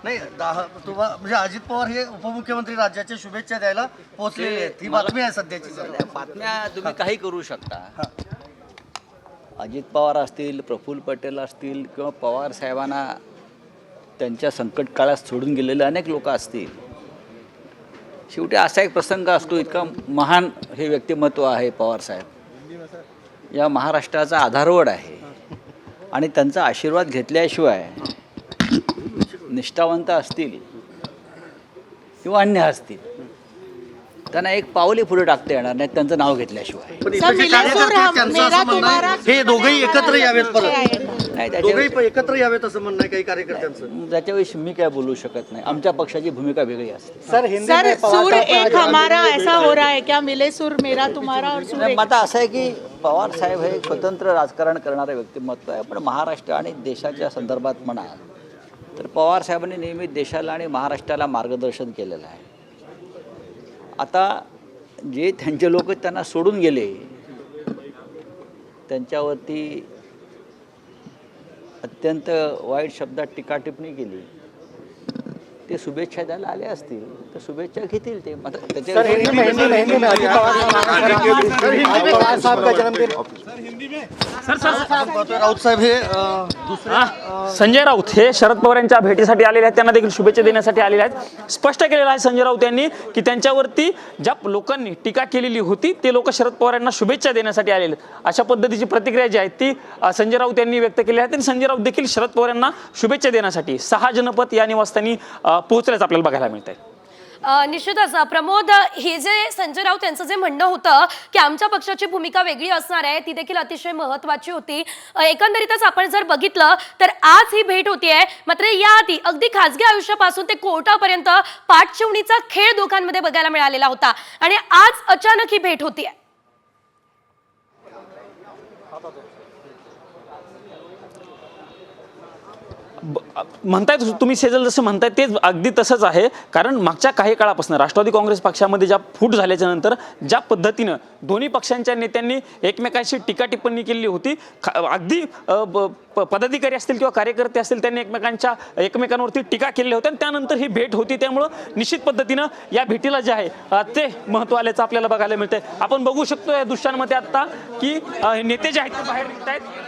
नाही तुम्हाला म्हणजे अजित पवार हे उपमुख्यमंत्री राज्याच्या शुभेच्छा द्यायला पोहोचलेले आहेत, ही बातमी आहे सध्याची. बातम्या तुम्ही काही करू शकता. अजित पवार असतील, प्रफुल्ल पटेल असतील किंवा पवार साहेबांना त्यांच्या संकट काळात सोडून गेलेले अनेक लोक असतील. शेवटी असा एक प्रसंग असतो, इतका महान हे व्यक्तिमत्व आहे पवार साहेब, या महाराष्ट्राचा आधारवड आहे आणि त्यांचा आशीर्वाद घेतल्याशिवाय निष्ठावंत असतील किंवा अन्य असतील त्यांना एक पाऊलही पुढे टाकता येणार नाही त्यांचं नाव घेतल्याशिवाय. हे दोघेही एकत्र यावेत, परत नाही दोघेही एकत्र यावेत असं म्हणणं आहे काही कार्यकर्त्यांचं. त्याच्याविषयी मी काय बोलू शकत नाही. आमच्या पक्षाची भूमिका वेगळी असते. सर सूर एक हमारा ऐसा हो रहा है क्या, मिले सूर मेरा तुम्हारा और सूर एक. आता असं आहे की पवार साहेब हे स्वतंत्र राजकारण करणारे व्यक्तिमत्व आहे, पण महाराष्ट्र आणि देशाच्या संदर्भात म्हणाल तर पवार साहेबांनी नेहमी देशाला आणि महाराष्ट्राला मार्गदर्शन केलेलं आहे. आता जे त्यांचे लोक त्यांना सोडून गेले त्यांच्यावरती अत्यंत वाईट शब्दात टीका टिप्पणी केली, ते शुभेच्छा द्यायला आले असतील तर शुभेच्छा घेतील ते. राऊत साहेब हे संजय राऊत हे शरद पवार यांच्या भेटीसाठी आलेले आहेत, त्यांना देखील शुभेच्छा देण्यासाठी आलेले आहेत. स्पष्ट केलेलं आहे संजय राऊत यांनी की त्यांच्यावरती ज्या लोकांनी टीका केलेली होती ते लोक शरद पवार यांना शुभेच्छा देण्यासाठी आलेले आहेत. अशा पद्धतीची प्रतिक्रिया जी आहे ती संजय राऊत यांनी व्यक्त केली आहे आणि संजय राऊत देखील शरद पवार यांना शुभेच्छा देण्यासाठी 6 जनपद या निवासस्थानी पोहोचल्याचं आपल्याला बघायला मिळत आहे. निश्चितच प्रमोद, हे जे संजय राऊत यांचं जे म्हणणं होतं की आमच्या पक्षाची भूमिका वेगळी असणार आहे ती देखील अतिशय महत्त्वाची होती. एकंदरीतच आपण जर बघितलं तर आज ही भेट होतीये, मात्र याआधी अगदी खासगी आयुष्यापासून ते कोर्टापर्यंत पाठशिवणीचा खेळ दोघांमध्ये बघायला मिळालेला होता आणि आज अचानक ही भेट होतीये. म्हणताय तुम्ही सेजल जसं म्हणताय तेच अगदी तसंच आहे. कारण मागच्या काही काळापासून राष्ट्रवादी काँग्रेस पक्षामध्ये ज्या फूट झाल्याच्या नंतर ज्या पद्धतीनं दोन्ही पक्षांच्या नेत्यांनी एकमेकांशी टीका टिप्पणी केली होती, अगदी पदाधिकारी असतील किंवा कार्यकर्ते असतील त्यांनी एकमेकांवरती टीका केली होती आणि त्यानंतर ही भेट होती. त्यामुळं निश्चित पद्धतीनं या भेटीला जे आहे ते महत्त्व आल्याचं आपल्याला बघायला मिळतंय. आपण बघू शकतो या दृश्यांमध्ये आता की नेते जे आहेत ते बाहेर निघत आहेत.